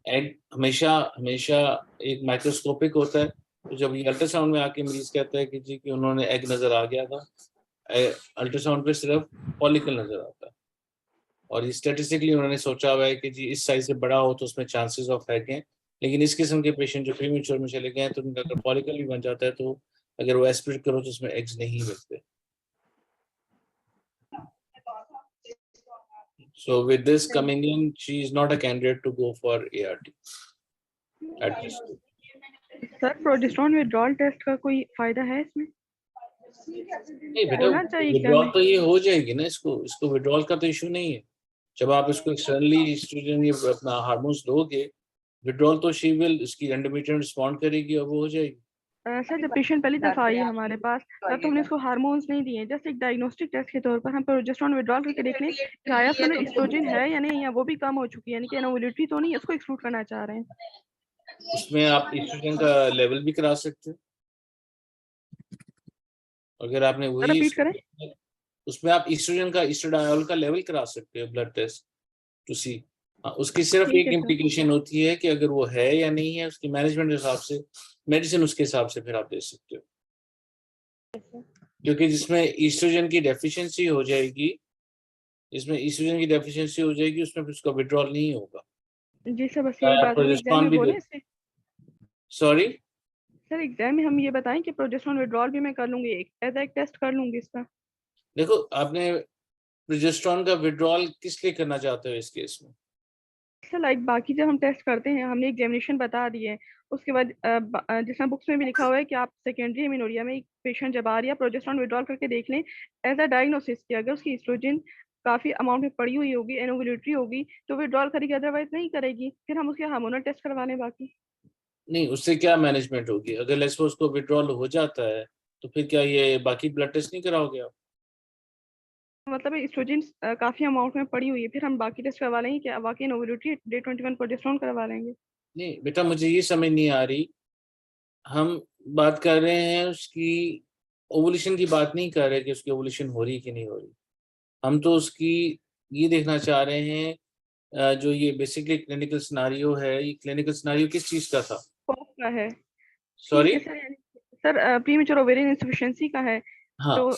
एग हमेशा हमेशा एक माइक्रोस्कोपिक होता है, तो जब ये अल्ट्रासाउंड में आके मरीज कहता है कि जी कि उन्होंने एग नजर आ गया था, अल्ट्रासाउंड पे सिर्फ फॉलिकल नजर आता है, और ये स्टेटिस्टिकली उन्होंने सोचा हुआ है कि जी इस साइज से बड़ा हो तो उसमें चांसेस ऑफ एग हैं। लेकिन इस किस्म के पेशेंट जो प्रीमेच्योर में चले गए हैं तो उनका अगर फॉलिकल भी बन जाता है तो अगर वो एस्पिरेट करो तो उसमें एग्स नहीं मिलते। So with this coming in, she is not a candidate to go for ART at this stage. Sir progesterone withdrawal test का कोई फायदा है इसमें? नहीं बेटा, होना चाहिए क्या विड्रॉल हमें? तो ये हो जाएगी ना, इसको विड्रॉल का तो इशू नहीं है। जब आप इसको एक्सटर्नली एस्ट्रोजन ये अपना हार्मोन्स दोगे, विड्रॉल तो शी विल इसकी एंडोमेट्रियम रिस्पॉन्ड करेगी और वो हो जाएगी। सर जब पेशेंट पहली दफा आई है हमारे पास तब तो हमने उसको हार्मोन्स नहीं दिए, जस्ट एक डायग्नोस्टिक टेस्ट के तौर पर हम प्रोजेस्टेरोन विड्रॉल करके देख लें कि आया उसके अंदर एस्ट्रोजन है या नहीं, या वो भी कम हो चुकी है, यानी कि एनोवुलेटरी तो नहीं, उसको एक्सक्लूड करना चाह रहे हैं। उसमें आप एस्ट्रोजन का लेवल भी करा सकते हो, अगर आपने वही रिपीट करें। उसमें आप एस्ट्रोजन का एस्ट्राडियोल का लेवल करा सकते हो ब्लड टेस्ट टू सी। हाँ, उसकी सिर्फ ठीक एक है सर। इम्प्लीकेशन होती है कि अगर वो है या नहीं है, उसकी मैनेजमेंट के हिसाब से मेडिसिन उसके हिसाब से फिर आप दे सकते हो, क्योंकि जिसमें ईस्ट्रोजन की डेफिशिएंसी हो जाएगी, जिसमें ईस्ट्रोजन की डेफिशिएंसी हो जाएगी उसमें फिर उसका विड्रॉल नहीं होगा। जी सर, बस चाहे यही आप बात होगी एग्जाम प्रोजेस्टेरॉन में भी बोले दे, इससे। सॉरी सर एग्जाम में हम ये बताएं कि प्रोजेस्टेरॉन विड्रॉल भी मैं कर लूंगी, एज एक टेस्ट कर लूंगी इसका। देखो आपने प्रोजेस्टेरॉन का विड्रॉल किस लिए करना चाहते हो इस केस में? सर लाइक बाकी जब हम टेस्ट करते हैं, हमने एग्जामिनेशन बता दी है, उसके बाद जिसमें बुक्स में भी लिखा हुआ है कि आप सेकेंडरी एमिनोरिया में एक पेशेंट जब आ रही है प्रोजेस्टेरॉन विड्रॉल करके देख लें एज अ डायग्नोसिस कि अगर उसकी एस्ट्रोजन काफी अमाउंट में पड़ी हुई होगी, एनोवुलेटरी होगी, तो विड्रॉल करेगी, अदरवाइज नहीं करेगी। फिर हम उसके हार्मोनल टेस्ट करवा लें बाकी। नहीं, उससे क्या मैनेजमेंट होगी? अगर लेट्स सपोज उसको विड्रॉल हो जाता है तो फिर क्या ये बाकी ब्लड टेस्ट नहीं कराओगे आप? मतलब एस्ट्रोजन काफी अमाउंट में पड़ी हुई है, फिर हम बाकी टेस्ट करवा लेंगे क्या? बाकी एनोवुलेटरी डे 21 प्रोजेस्टेरॉन करवा लेंगे। नहीं बेटा, मुझे ये समझ नहीं आ रही। हम बात कर रहे हैं उसकी ओवुलेशन की, बात नहीं कर रहे कि उसकी ओवुलेशन हो रही कि नहीं हो रही। हम तो उसकी ये देखना चाह रहे हैं, जो ये बेसिकली क्लिनिकल सिनारियो है, ये क्लिनिकल सिनारियो किस चीज का था? कॉफ का है। ठीक सॉरी? है सर, यानी सर प्रीमेच्योर ओवेरियन इंसफिशिएंसी का है। हाँ, तो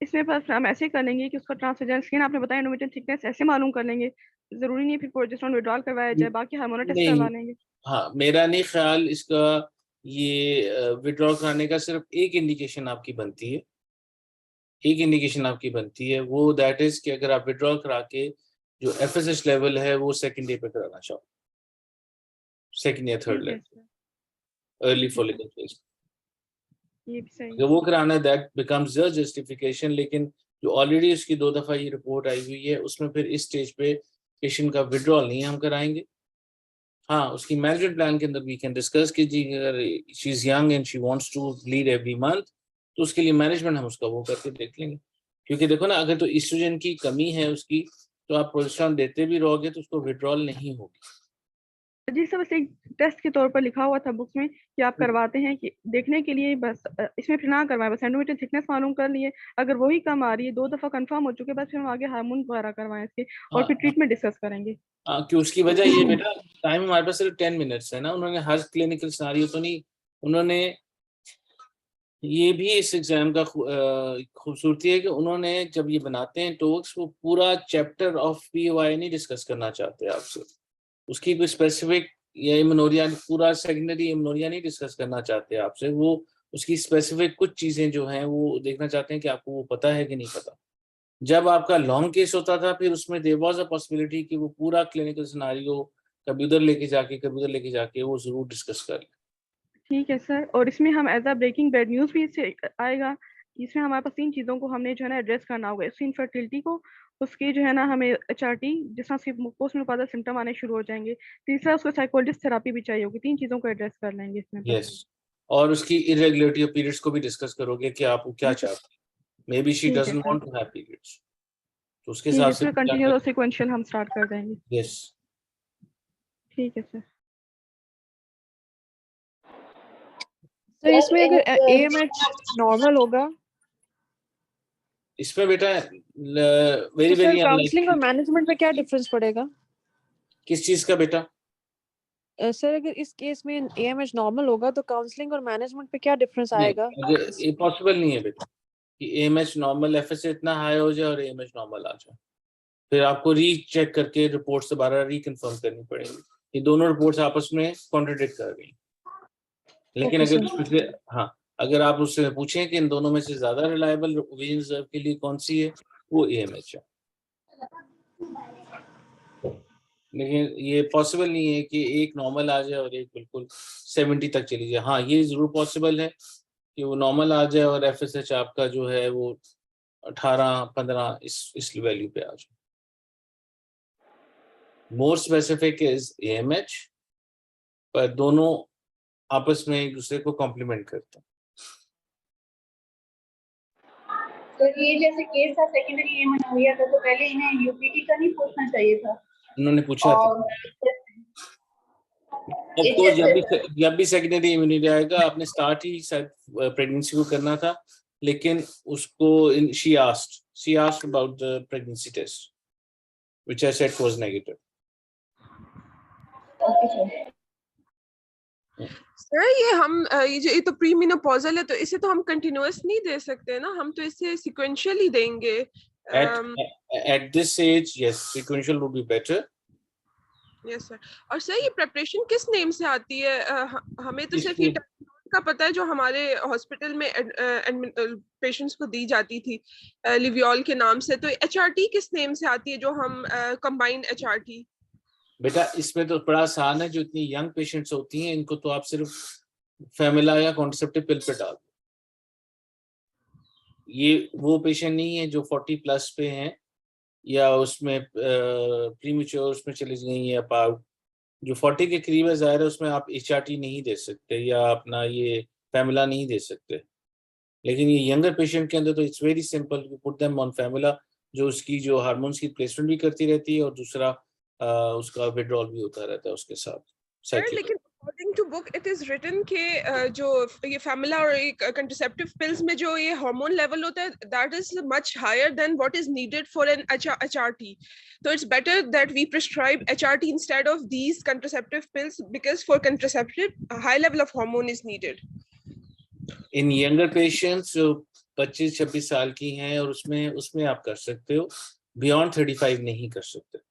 इसमें बस हम ऐसे ही कर लेंगे कि उसका ट्रांसवेजन स्किन आपने बताया, एंडोमेट्रियल थिकनेस ऐसे मालूम कर लेंगे। जरूरी नहीं है फिर प्रोजेस्टेरॉन विड्रॉल करवाया जाए, बाकी हार्मोनल टेस्ट नहीं, करवा लेंगे। हाँ मेरा नहीं ख्याल इसका ये विड्रॉ कराने का सिर्फ एक इंडिकेशन आपकी बनती है, एक इंडिकेशन आपकी बनती है, वो दैट इज कि अगर आप विड्रॉ करा के जो एफएसएच लेवल है वो सेकंड डे पे कराना चाहो, सेकंड या थर्ड ठीक है लेवल, सर। अर्ली ठीक है सर, फॉलिकल फेज। ये भी सही अगर है। वो कराना है दैट बिकम्स द जस्टिफिकेशन, लेकिन जो ऑलरेडी उसकी 2 दफा ये रिपोर्ट आई हुई है उसमें फिर इस स्टेज पे पेशेंट का विड्रॉल नहीं हम कराएंगे। हाँ, उसकी मैनेजमेंट प्लान के अंदर वी कैन डिस्कस कि जी अगर she is young and she wants to lead every month, तो उसके लिए मैनेजमेंट हम उसका वो करके देख लेंगे। क्योंकि देखो ना, अगर तो ईस्ट्रोजन की कमी है उसकी, तो आप प्रोजेस्टेरॉन देते भी रहोगे तो उसको विड्रॉल नहीं होगी। जी सर, बस एक टेस्ट के तौर पर लिखा हुआ था बुक्स में कि आप करवाते हैं कि देखने के लिए, बस इसमें फिर ना करवाएं, बस एंडोमेट्रियल थिकनेस मालूम कर लिए। अगर वही कम आ रही है, 2 दफा कंफर्म हो चुके, बस फिर हम आगे हार्मोन वगैरह करवाएं इसके, और फिर हाँ ट्रीटमेंट डिस्कस करेंगे। हाँ, कि उसकी वजह ये बेटा, टाइम हमारे पास सिर्फ 10 मिनट्स है ना, उन्होंने हर क्लिनिकल सिनारियो तो नहीं, उन्होंने ये भी इस एग्जाम का खूबसूरती है कि उन्होंने जब ये बनाते हैं टॉक्स, वो पूरा चैप्टर ऑफ पीओआई नहीं डिस्कस करना चाहते आपसे, उसकी कोई स्पेसिफिक या इम्यूनोरिया, पूरा सेकेंडरी इम्यूनोरिया नहीं डिस्कस करना चाहते आपसे, वो उसकी स्पेसिफिक कुछ चीजें जो हैं वो देखना चाहते हैं कि आपको वो पता है कि नहीं पता। जब आपका लॉन्ग केस होता था फिर उसमें देयर वाज अ पॉसिबिलिटी कि वो पूरा क्लिनिकल सिनारियो कभी उधर लेके जाके कभी उधर लेके जाके वो जरूर डिस्कस कर ले। ठीक है सर, और इसमें हम as a breaking bad news भी इससे आएगा कि इसमें हमारे पास 3 चीज़ों को हमने जो है ना एड्रेस करना होगा। इसकी इनफर्टिलिटी को, उसकी जो है ना हमें एचआरटी जिस तरह से पोस्ट मेनोपॉजल सिम्टम आने शुरू हो जाएंगे, तीसरा उसको साइकोलॉजिस्ट थेरापी भी चाहिए होगी। 3 चीज़ों को एड्रेस कर लेंगे इसमें बस। यस, और उसकी इरेगुलरिटी ऑफ पीरियड्स को भी डिस्कस करोगे कि आप क्या जी सर। चाहते हैं, मे बी शी ठीक है doesn't sir. Want to have periods, तो उसके ठीक हिसाब है से सर, कंटिन्यूस और सिक्वेंशियल हम स्टार्ट कर देंगे। यस। ठीक है सर। तो इसमें अगर एएमएच नॉर्मल होगा इसमें बेटा तो वेरी सर वेरी काउंसलिंग और अनलाइकली। मैनेजमेंट में क्या डिफरेंस पड़ेगा? किस चीज का बेटा? सर अगर इस केस में एएमएच नॉर्मल होगा तो काउंसलिंग और मैनेजमेंट पे क्या डिफरेंस नहीं, आएगा? ये पॉसिबल नहीं है बेटा कि एएमएच नॉर्मल एफएसए इतना हाई हो जाए और एएमएच नॉर्मल आ जाए, फिर आपको रीचेक करके रिपोर्ट्स दोबारा रिकन्फर्म करनी पड़ेगी। ये दोनों रिपोर्ट्स आपस में कॉन्ट्रडिक्ट कर रही हैं। लेकिन ओके अगर सर। उसमें से, हाँ, अगर आप उससे पूछें कि इन दोनों में से ज्यादा रिलायबल ओवेरियन रिजर्व के लिए कौन सी है, वो एएमएच है। लेकिन ये पॉसिबल नहीं है कि एक नॉर्मल आ जाए और एक बिल्कुल 70 तक चली जाए। हाँ, ये जरूर पॉसिबल है कि वो नॉर्मल आ जाए और एफएसएच आपका जो है वो 18-15 इस वैल्यू पे आ जाए। मोर स्पेसिफिक इज एएमएच, पर दोनों आपस में एक दूसरे को कॉम्प्लीमेंट करते हैं। तो ये जैसे केस था सेकेंडरी एमेनोरिया का, तो पहले इन्हें यूपीटी का नहीं पूछना चाहिए था? उन्होंने पूछा था। और ऑफ कोर्स जब भी सेकेंडरी इम्यूनिटी आएगा, आपने स्टार्ट ही शायद प्रेगनेंसी को करना था, लेकिन उसको she asked about the pregnancy test which I said was negative. Okay sir. Sir ये तो प्री मेनोपॉजल है, तो इसे तो हम कंटिन्यूअस नहीं दे सकते ना, हम तो इसे सीक्वेंशियली देंगे। At this age, yes, sequential would be better. Yes sir. और सर ये प्रिपरेशन किस नेम से आती है? हमें तो सिर्फ ये का पता है जो हमारे हॉस्पिटल में पेशेंट्स को दी जाती थी लिवियोल के नाम से, तो एचआरटी किस नेम से आती है जो हम कंबाइंड एचआरटी? बेटा इसमें तो बड़ा आसान है, जो इतनी यंग पेशेंट्स होती हैं इनको तो आप सिर्फ फेमिला या कॉन्ट्रासेप्टिव पिल पे डाल दो। ये वो पेशेंट नहीं है जो 40+ पे हैं या उसमें प्रीमेच्योर उसमें चली गई है अबाउट, जो 40 के करीब है ज़ाहिर है उसमें आप एचआरटी नहीं दे सकते या अपना ये फेमिला नहीं दे सकते। लेकिन ये यंगर पेशेंट के अंदर तो it's very simple, you put them on Femilon, जो उसकी जो हार्मोन्स की प्लेसमेंट भी करती रहती है और दूसरा उसका विड्रॉल भी होता रहता है उसके साथ। लेकिन according to book it is written के जो ये फेमिला और कंट्रासेप्टिव पिल्स में जो ये हार्मोन लेवल होता है that is much higher than what is needed for an HRT, तो it's better that we prescribe HRT instead of these contraceptive pills because for contraceptive high level of hormone is needed in younger patients जो 25-26 साल की हैं और उसमें आप कर सकते हो, बियॉन्ड 35 नहीं कर सकते।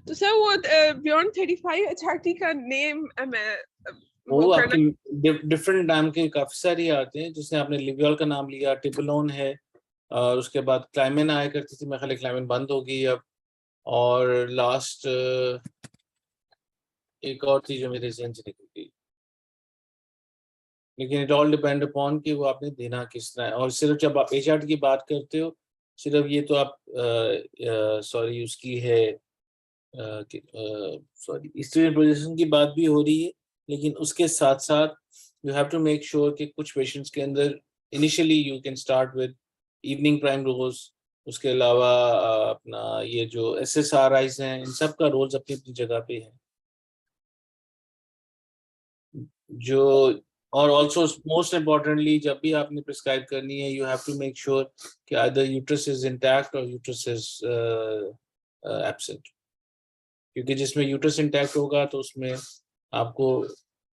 तो सर वो बियॉन्ड 35 एचआरटी का नेम वो आपके डिफरेंट नाम के काफी सारे आते हैं, जिसने आपने लिवियोल का नाम लिया, टिबुलोन है, और उसके बाद क्लाइमिन आया करती थी, मैं ख्याल क्लाइमिन बंद हो गई अब, और लास्ट एक और थी जो मेरे जहन से निकल गई। लेकिन इट ऑल डिपेंड अपॉन कि वो आपने देना किस तरह है। और सिर्फ जब आप एचआरटी की बात करते हो सिर्फ ये तो आप सॉरी उसकी है सॉरी ईस्ट्रोजन प्रोजेक्शन की बात भी हो रही है, लेकिन उसके साथ साथ you have to make sure कि कुछ पेशेंट्स के अंदर initially you can start with evening prime rose, उसके अलावा अपना ये जो SSRIs हैं इन सब का रोल्स अपनी अपनी जगह पे है जो, और ऑल्सो मोस्ट इम्पॉर्टेंटली जब भी आपने प्रिस्क्राइब करनी है you have to make sure कि आइदर यूट्रस इज इंटैक्ट और यूट्रस इज एब्सेंट, क्योंकि जिसमें यूट्रस इंटैक्ट होगा तो उसमें आपको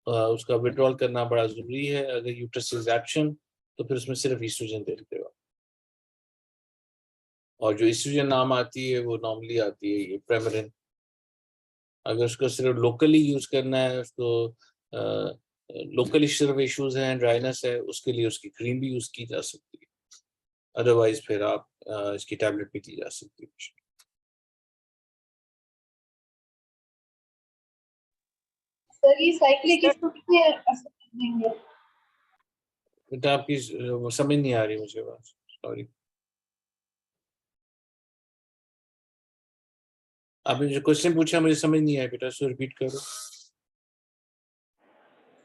उसका विड्रॉल करना बड़ा जरूरी है। अगर यूट्रस इज एब्सेंट तो फिर उसमें सिर्फ ईस्ट्रोजन दे देते हो, और जो ईस्ट्रोजन नाम आती है वो नॉर्मली आती है ये प्रेमरिन। अगर उसको सिर्फ लोकली यूज करना है, उसको लोकली सिर्फ इश्यूज हैं, ड्राइनेस है, उसके लिए उसकी क्रीम भी यूज की जा सकती है, अदरवाइज फिर आप इसकी टैबलेट भी दी जा सकती है। सर ये साइक्लिक इसको कितने असर देंगे? बेटा आपकी समझ नहीं आ रही मुझे बात, सॉरी। आपने जो क्वेश्चन पूछा मुझे समझ नहीं आया बेटा, उसको रिपीट करो।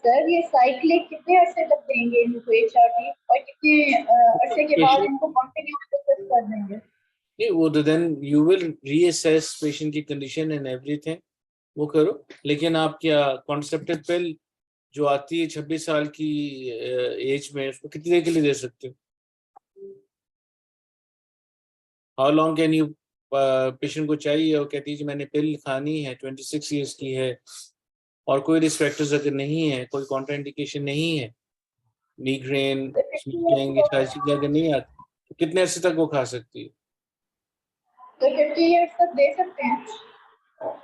सर ये साइक्लिक कितने अरसे तक देंगे इनको एचआरटी, और कितने अरसे के बाद इनको कंटिन्यू कर देंगे? नहीं, वो तो then you will reassess patient की कंडीशन एंड एवरीथिंग, वो करो। लेकिन आप क्या कॉन्सेप्टिव पिल जो आती है 26 साल की एज में, उसको कितनी देर के लिए दे सकते हो? How long can you, patient को चाहिए और कहती है कि मैंने पिल खानी है, 26 ईयर्स की है और कोई रिस्क फैक्टर्स अगर नहीं है, कोई कॉन्ट्राइंडिकेशन नहीं है, मीग्रेन सारी चीजें अगर नहीं आती, तो कितने अर्से तक वो खा सकती है? तो 50 इयर्स तक दे सकते हैं।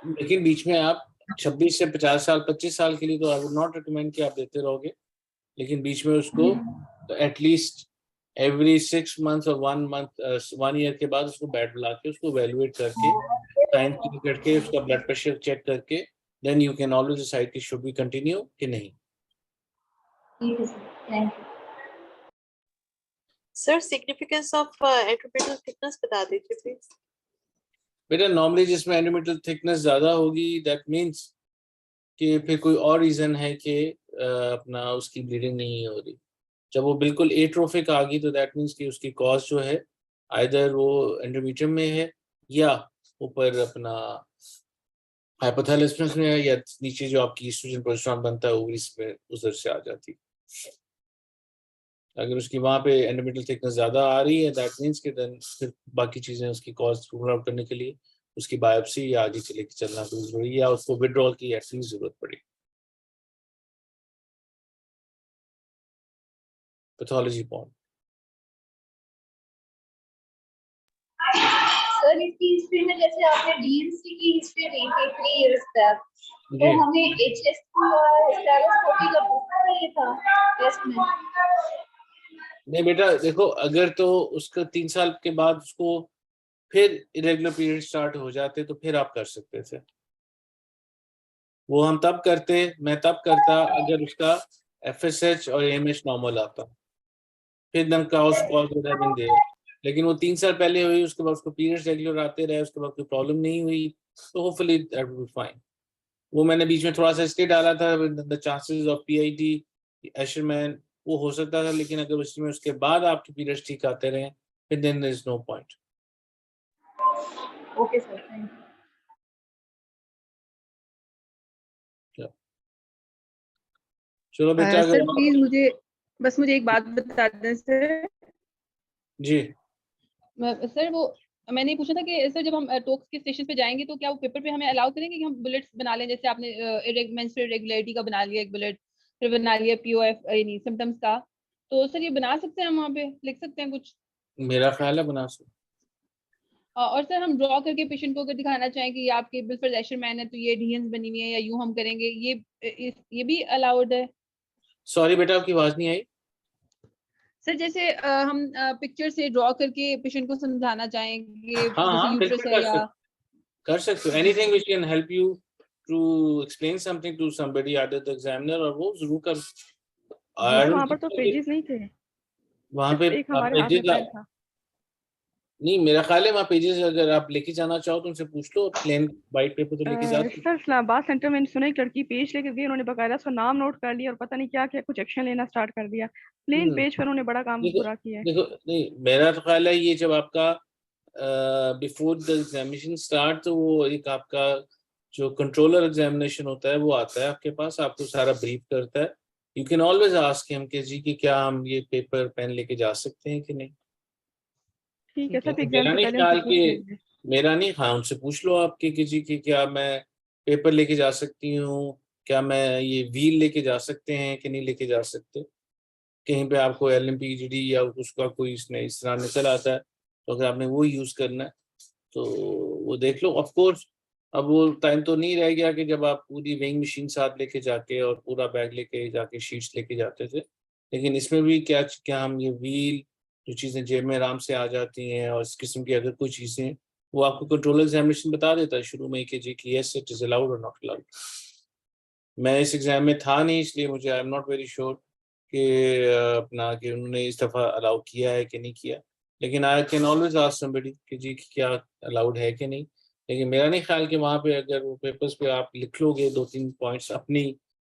लेकिन बीच में आप 26 से 50 साल 25 साल के लिए तो आई वुड नॉट रिकमेंड कि आप देते रहोगे, लेकिन बीच में उसको तो एटलीस्ट एवरी 6 मंथ और 1 ईयर के बाद उसको बेड बुला के उसको एवेलुएट करके साइंस चेक करके उसका ब्लड प्रेशर चेक करके then you can always decide कि शुड वी कंटिन्यू कि नहीं। ठीक है sir, thank you. Sir significance of एंट्रोपिटल थिकनेस बता दीजिए प्लीज। बेटा नॉर्मली जिसमें एंडोमेट्रियल थिकनेस ज़्यादा होगी दैट मीन्स कि फिर कोई और रीज़न है कि अपना उसकी ब्लीडिंग नहीं हो रही। जब वो बिल्कुल एट्रोफिक आ गई तो दैट मीन्स कि उसकी कॉज जो है आइदर वो एंडोमेट्रियम में है या ऊपर अपना हाइपोथैलेमस में है या नीचे जो आपकी ईस्ट्रोजन प्रोजेस्टेरोन बनता है ओवरीज में उधर से आ जाती है। अगर उसकी वहाँ पे एंडोमेट्रियल थिकनेस ज़्यादा आ रही है दैट मीन्स कि देन फिर बाकी चीज़ें उसकी कॉज रूल आउट करने के लिए उसकी बायोप्सी या आगे चले के चलना कोई जरूरी या उसको विड्रॉल की ऐसी जरूरत पड़ी। पैथोलॉजी पॉइंट सर इसकी हिस्ट्री में जैसे आपने डीएनसी की हिस्ट्री दी थी 3 इयर्स बैक, तो हमें एचएस का स्टेरोस्कोपी का पूछना चाहिए था टेस्ट में। नहीं बेटा देखो, अगर तो उसका 3 साल के बाद उसको फिर इरेगुलर पीरियड स्टार्ट हो जाते तो फिर आप कर सकते थे। वो हम तब करते, मैं तब करता अगर उसका एफएसएच और एएमएच नॉर्मल आता, फिर then cause cause would have been there. लेकिन वो 3 साल पहले हुई, उसके बाद उसको पीरियड्स रेगुलर आते रहे, उसके बाद कोई प्रॉब्लम नहीं हुई, तो hopefully that will be fine. वो मैंने बीच में थोड़ा सा इसलिए डाला था the chances of PID Asherman, वो हो सकता था, लेकिन अगर उसमें उसके बाद आपके पीरियड्स ठीक आते रहे फिर then there is no point. Okay sir, thank you. चलो बेटा सर अगर प्लीज मुझे एक बात बता दें सर। जी सर वो मैंने ये पूछा था कि सर जब हम टोक्स के स्टेशन पे जाएंगे तो क्या वो पेपर पे हमें अलाउ करेंगे कि हम बुलेट्स बना लें, जैसे आपने मेंस्ट्रुअल इरेगुलरिटी का बना लिया एक बुलेट, फिर बना लिया पीओएफ यानी सिम्टम्स का, तो सर ये बना सकते हैं हम वहाँ पे लिख सकते हैं कुछ? मेरा ख्याल है बना सकते। और सर हम ड्रॉ करके पेशेंट को अगर दिखाना चाहें कि ये आपके बिल्कुल एशरमैन है तो ये डीएनस बनी हुई है या यूं हम करेंगे, ये भी अलाउड है? सॉरी बेटा आपकी आवाज नहीं आई। सर जैसे हम पिक्चर से ड्रॉ करके पेशेंट को समझाना चाहेंगे जैसे यूट्रस बिल्कुल है या कर सकते हो। Anything which can help you to explain something to somebody other the examiner, और वो जरूर कर। सर वहाँ पर तो पेजेस नहीं थे, वहाँ पे सिर्फ एक हमारे हाथ में पेन था। नहीं, मेरा ख्याल है वहाँ पेजेस अगर आप लेके जाना चाहो तो उनसे पूछ लो, प्लेन वाइट पेपर तो लेके जा सकते। सर इस्लामाबाद सेंटर में सुना एक लड़की पेज लेके गई, उन्होंने बकायदा उसका नाम नोट कर लिया और पता नहीं क्या क्या कुछ एक्शन लेना स्टार्ट कर दिया। प्लेन पेज पर उन्होंने बड़ा काम देखो पूरा किया है। देखो नहीं, मेरा तो ख्याल है ये जब आपका बिफोर द एग्जामिनेशन स्टार्ट, तो वो एक आपका जो कंट्रोलर एग्जामिनेशन होता है वो आता है आपके पास, आपको सारा ब्रीफ करता है। You can always ask him कि जी कि क्या हम ये पेपर पेन लेके जा सकते हैं कि नहीं। ठीक है सर, एग्जाम मेरा से नहीं पहले ख्याल उनसे पूछ लेंगे। मेरा नहीं, हाँ उनसे पूछ लो आपके कि जी कि क्या मैं पेपर लेके जा सकती हूँ, क्या मैं ये व्हील लेके जा सकते हैं कि नहीं लेके जा सकते। कहीं पे आपको LMPGD या उसका कोई इसमें इस तरह निकल आता है, तो अगर आपने वो यूज करना है तो वो देख लो। ऑफ कोर्स अब वो टाइम तो नहीं रह गया कि जब आप पूरी वेइंग मशीन साथ लेके जाके और पूरा बैग लेके जाके शीट्स लेके जाते थे, लेकिन इसमें भी क्या हम ये व्हील जो चीज़ें जेब में आराम से आ जाती हैं, और इस किस्म की अगर कोई चीज़ें, वो आपको कंट्रोल एग्जामिनेशन बता देता है शुरू में ही कि जी कि यस इट इज अलाउड और नॉट अलाउड। मैं इस एग्जाम में था नहीं, इसलिए मुझे आई एम नॉट वेरी श्योर कि अपना कि उन्होंने इस दफ़ा अलाउ किया है कि नहीं किया, लेकिन I can always ask somebody कि जी क्या अलाउड है कि नहीं। लेकिन मेरा नहीं ख्याल कि वहाँ पे अगर वो पेपर्स पे आप लिख लोगे 2-3 पॉइंट्स अपनी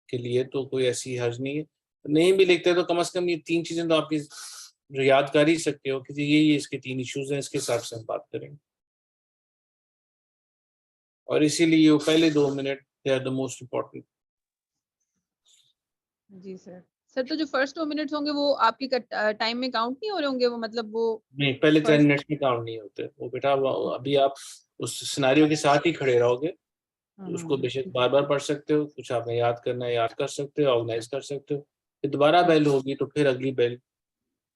के लिए तो कोई ऐसी हर्ज नहीं है। नहीं भी लिखते तो कम से कम ये 3 चीज़ें तो आपकी जो याद कर ही सकते हो कि जी ये इसके 3 इश्यूज हैं, इसके हिसाब से हम बात करेंगे। और इसीलिए वो पहले 2 minute they are the most important. जी सर तो जो फर्स्ट 2 मिनट्स होंगे वो आपके टाइम में काउंट नहीं हो रहे होंगे, वो मतलब वो नहीं, पहले 10 फर्स्ट मिनट्स में काउंट नहीं होते वो बेटा। अभी आप उस सिनेरियो के साथ ही खड़े रहोगे, उसको बेशक बार बार पढ़ सकते हो, कुछ आपने याद करना है याद कर सकते हो, ऑर्गेनाइज कर सकते हो, फिर दोबारा बेल होगी तो फिर अगली बेल,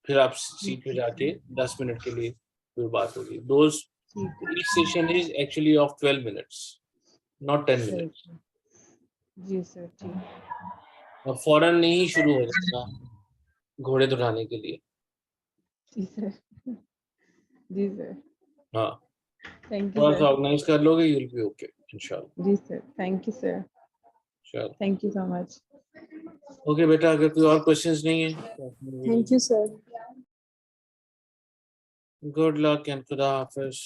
फिर आप सीट पे जाके 10 मिनट के लिए फिर बात होगी। Those each session is actually of 12 minutes not 10 minutes. जी सर ठीक। और फौरन नहीं शुरू हो जाना घोड़े दुढ़ाने के लिए। जी सर जी सर हाँ, थैंक यू थोड़ा सा सर। ऑर्गेनाइज कर लोगे, यू विल बी ओके इंशाल्लाह। जी सर थैंक यू सर, चलो thank you so much. Okay बेटा, अगर कोई और क्वेश्चंस नहीं है तो thank you sir. Good luck and खुदा हाफिज।